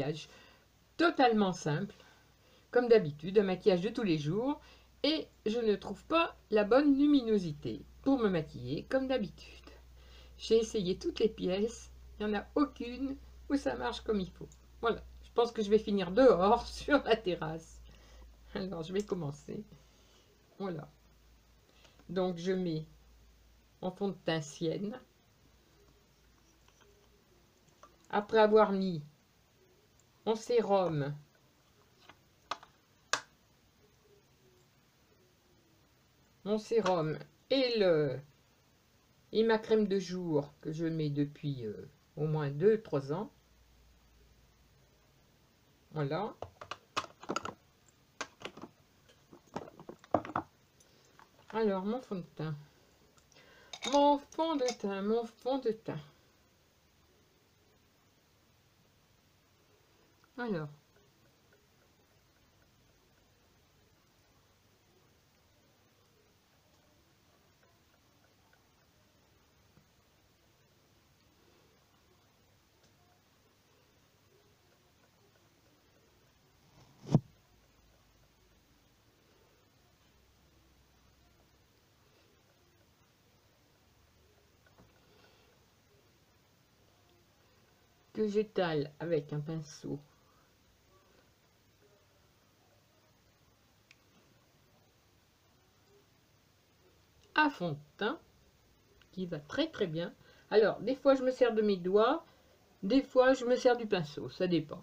maquillage totalement simple, comme d'habitude, un maquillage de tous les jours, et je ne trouve pas la bonne luminosité pour me maquiller, comme d'habitude. J'ai essayé toutes les pièces, il n'y en a aucune où ça marche comme il faut. Voilà, je pense que je vais finir dehors sur la terrasse. Alors, je vais commencer. Voilà. Donc, je mets en fond de teint Sienne. Après avoir mis mon sérum, et ma crème de jour que je mets depuis au moins 2-3 ans. Voilà. Alors, mon fond de teint. Mon fond de teint, mon fond de teint. Alors. Que j'étale avec un pinceau à fond de teint qui va très très bien. Alors, des fois je me sers de mes doigts, des fois je me sers du pinceau, ça dépend.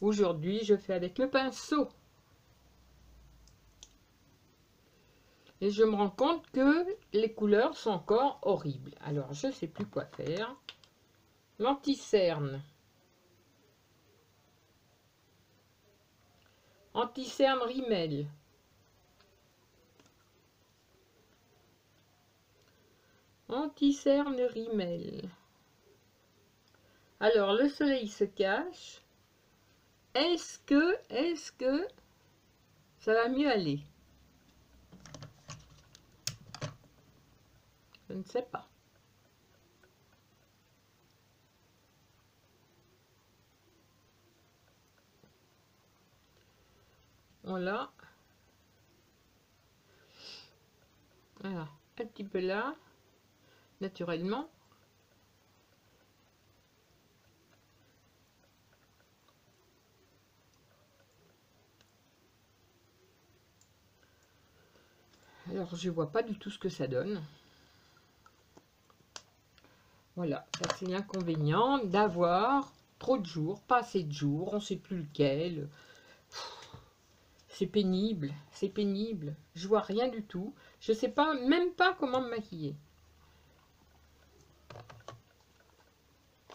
Aujourd'hui, je fais avec le pinceau. Et je me rends compte que les couleurs sont encore horribles. Alors, je ne sais plus quoi faire. L'anti-cerne. Anti-cerne Rimmel. Anti-cerne Rimmel. Alors, le soleil se cache. Est-ce que ça va mieux aller? Je ne sais pas. Voilà. Voilà. Un petit peu là. Naturellement. Alors, je vois pas du tout ce que ça donne. Voilà, ça c'est l'inconvénient d'avoir trop de jours, pas assez de jours, on ne sait plus lequel. C'est pénible, c'est pénible. Je vois rien du tout. Je ne sais pas, même pas comment me maquiller.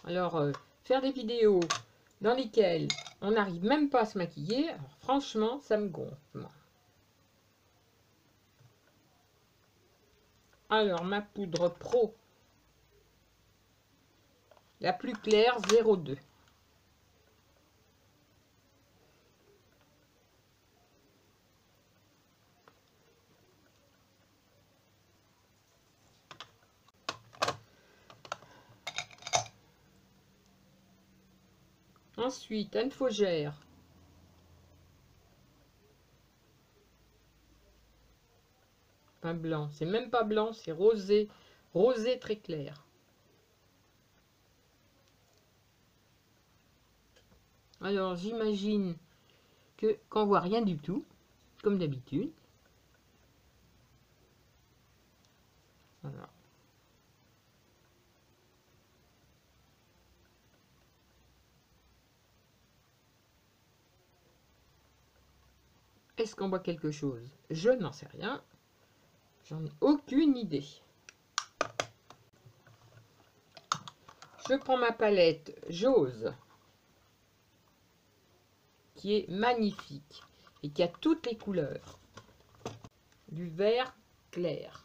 Alors, faire des vidéos dans lesquelles on n'arrive même pas à se maquiller, alors, franchement, ça me gonfle. Moi. Alors, ma poudre pro, la plus claire, 02. Ensuite, Anne Faugère. Pas blanc, c'est même pas blanc, c'est rosé, rosé très clair. Alors, j'imagine qu'on voit rien du tout, comme d'habitude. Voilà. Est-ce qu'on voit quelque chose? Je n'en sais rien. J'en ai aucune idée. Je prends ma palette Jose, qui est magnifique et qui a toutes les couleurs. Du vert clair.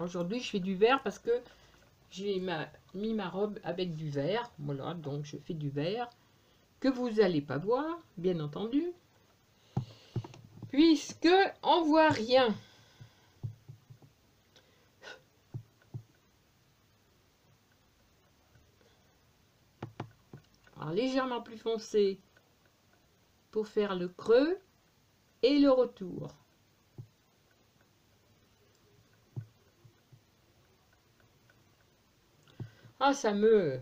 Aujourd'hui, je fais du vert parce que j'ai mis ma robe avec du vert. Voilà, donc je fais du vert que vous n'allez pas voir, bien entendu, puisque on voit rien. Alors, légèrement plus foncé pour faire le creux et le retour. Ah, ça me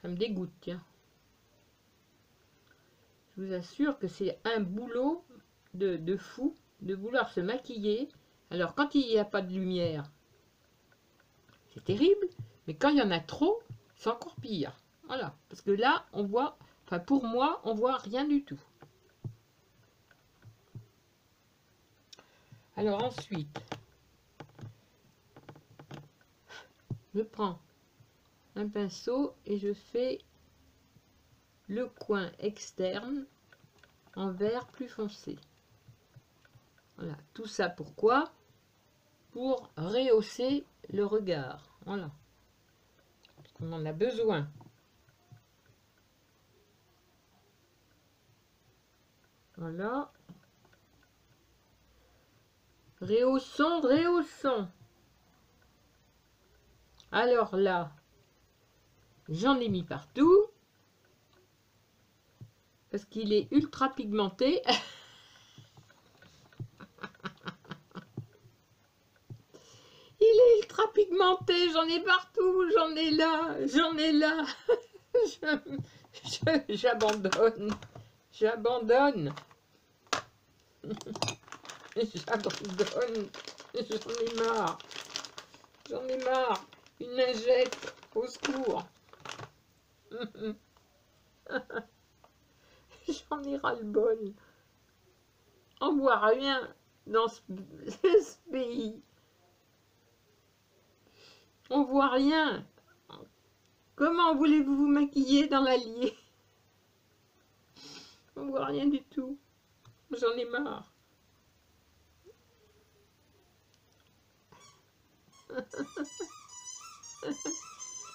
dégoûte, tiens. Je vous assure que c'est un boulot de fou de vouloir se maquiller. Alors, quand il n'y a pas de lumière, c'est terrible. Mais quand il y en a trop, c'est encore pire. Voilà. Parce que là, on voit, enfin pour moi, on voit rien du tout. Alors ensuite, je prends un pinceau et je fais le coin externe en vert plus foncé. Voilà, tout ça pourquoi? Pour rehausser le regard. Voilà. Parce qu'on en a besoin. Voilà. Rehaussons, rehaussons. Alors là, j'en ai mis partout. Parce qu'il est ultra pigmenté. Il est ultra pigmenté, j'en ai partout, j'en ai là, j'en ai là. J'abandonne. J'abandonne. J'abandonne. J'en ai marre. J'en ai marre. Une lingette. Au secours. J'en ai ras-le-bol. On voit rien dans ce pays. On voit rien. Comment voulez-vous vous maquiller dans l'Allier? On voit rien du tout. J'en ai marre.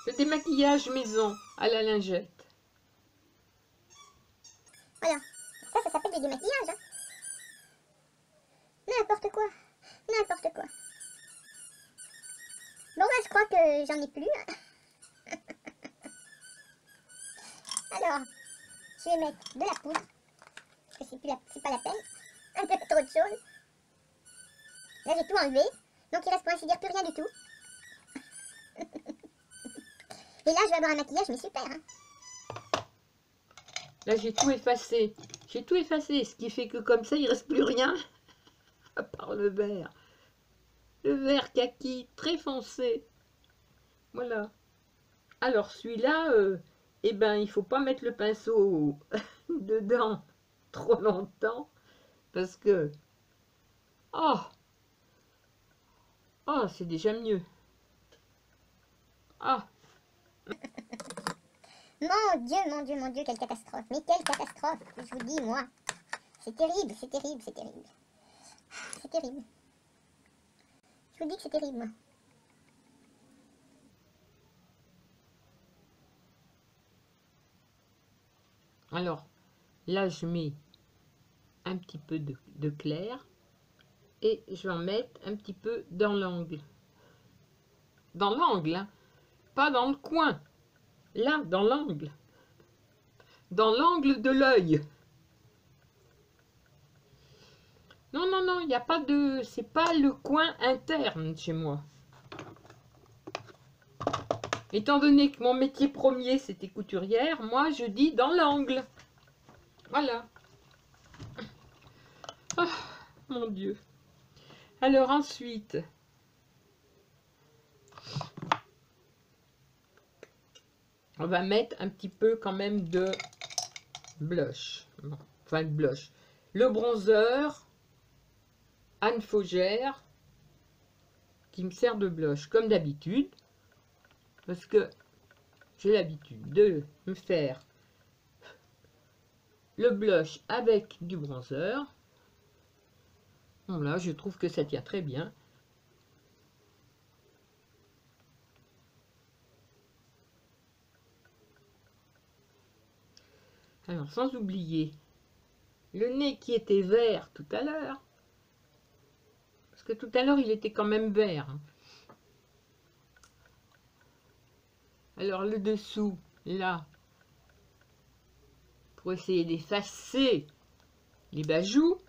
Le démaquillage maison à la lingette. Voilà, ça s'appelle du démaquillage. Hein. N'importe quoi, n'importe quoi. Bon, bah, je crois que j'en ai plus. Alors, je vais mettre de la poudre, parce que c'est pas la peine. Un peu trop de chose. Là, j'ai tout enlevé, donc il reste pour ainsi dire plus rien du tout. Et là, je vais avoir un maquillage, mais super. Hein. Là, j'ai tout effacé. J'ai tout effacé, ce qui fait que comme ça, il ne reste plus rien, à part le vert. Le vert kaki, très foncé. Voilà. Alors, celui-là, eh ben, il ne faut pas mettre le pinceau dedans trop longtemps, parce que... Oh! Oh, c'est déjà mieux. Ah! Mon Dieu, quelle catastrophe. Mais quelle catastrophe, je vous dis, moi. C'est terrible, c'est terrible, c'est terrible. C'est terrible. Je vous dis que c'est terrible, moi. Alors, là, je mets un petit peu de clair et je vais en mettre un petit peu dans l'angle. Dans l'angle, hein, pas dans le coin. Là, dans l'angle. Dans l'angle de l'œil. Non, non, non, il n'y a pas de... C'est pas le coin interne chez moi. Étant donné que mon métier premier, c'était couturière, moi, je dis dans l'angle. Voilà. Oh, mon Dieu. Alors ensuite... On va mettre un petit peu quand même de blush. Bon, enfin, de blush. Le bronzer Anne Faugère qui me sert de blush comme d'habitude. Parce que j'ai l'habitude de me faire le blush avec du bronzer. Bon, là, je trouve que ça tient très bien. Alors, sans oublier le nez qui était vert tout à l'heure. Parce que tout à l'heure, il était quand même vert. Alors, le dessous, là, pour essayer d'effacer les bajoux.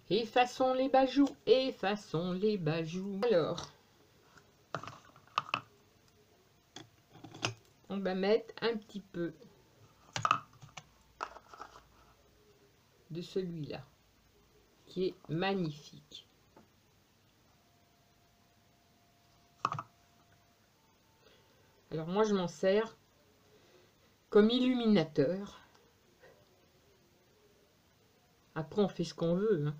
Effaçons les bajoux, effaçons les bajoux. Alors, on va mettre un petit peu de celui-là, qui est magnifique. Alors moi, je m'en sers comme illuminateur. Après, on fait ce qu'on veut, hein.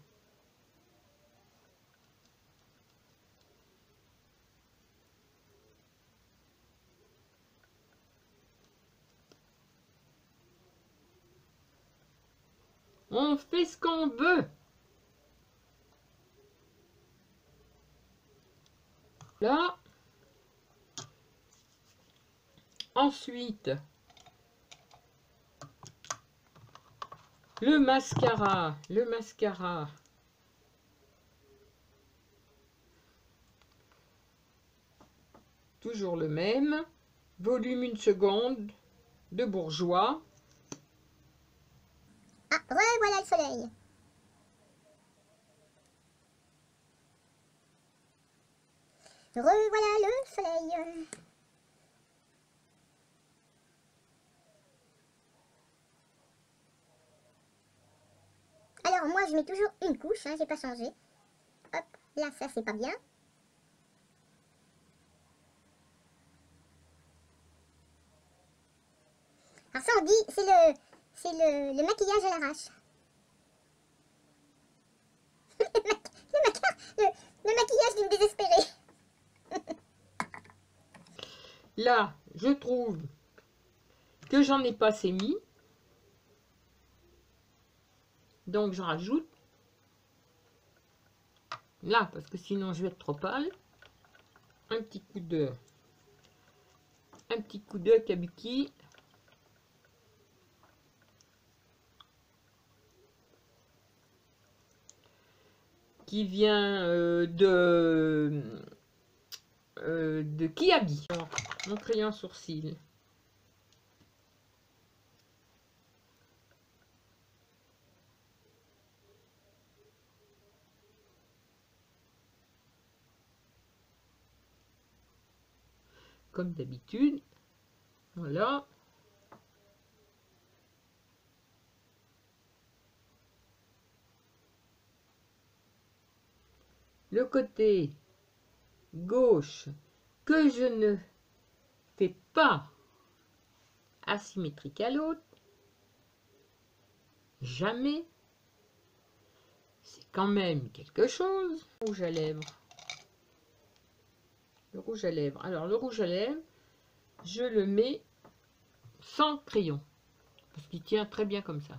On fait ce qu'on veut. Là. Ensuite, le mascara. Le mascara. Toujours le même. Volume 1 seconde de Bourjois. Ah, revoilà le soleil. Revoilà le soleil. Alors moi je mets toujours une couche, hein, j'ai pas changé. Hop, là ça c'est pas bien. Alors ça on dit, c'est le maquillage à l'arrache. le maquillage d'une désespérée. Là, je trouve que j'en ai pas assez mis. Donc, je rajoute. Là, parce que sinon, je vais être trop pâle. Un petit coup de kabuki. Qui vient de Kiabi. Alors, mon crayon sourcil. Comme d'habitude. Voilà. Le côté gauche que je ne fais pas asymétrique à l'autre, jamais, c'est quand même quelque chose. Rouge à lèvres. Le rouge à lèvres. Alors le rouge à lèvres, je le mets sans crayon, parce qu'il tient très bien comme ça.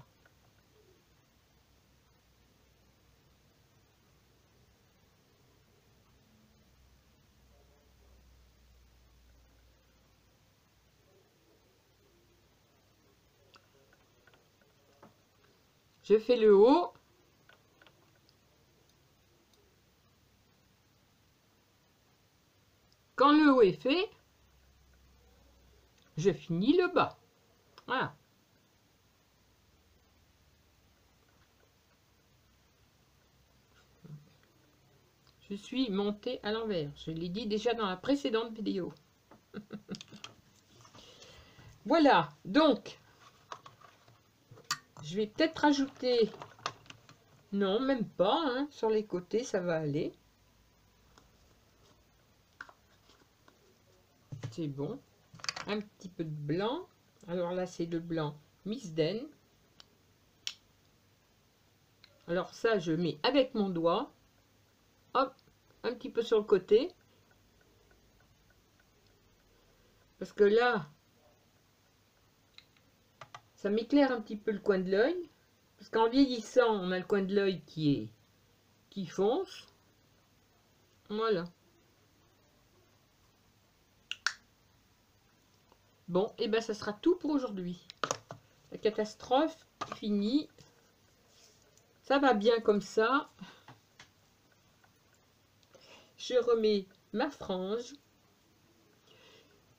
Je fais le haut. Quand le haut est fait, je finis le bas. Voilà. Je suis montée à l'envers. Je l'ai dit déjà dans la précédente vidéo. Voilà. Donc, je vais peut-être rajouter... Non, même pas. Hein. Sur les côtés, ça va aller. C'est bon. Un petit peu de blanc. Alors là, c'est le blanc Miss Den. Alors ça, je mets avec mon doigt. Hop, un petit peu sur le côté. Parce que là, ça m'éclaire un petit peu le coin de l'œil. Parce qu'en vieillissant, on a le coin de l'œil qui fonce. Voilà. Bon, et ben ça sera tout pour aujourd'hui. La catastrophe est finie. Ça va bien comme ça. Je remets ma frange.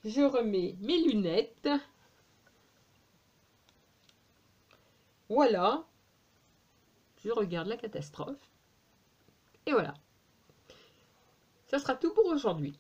Je remets mes lunettes. Voilà. Je regarde la catastrophe. Et voilà. Ça sera tout pour aujourd'hui.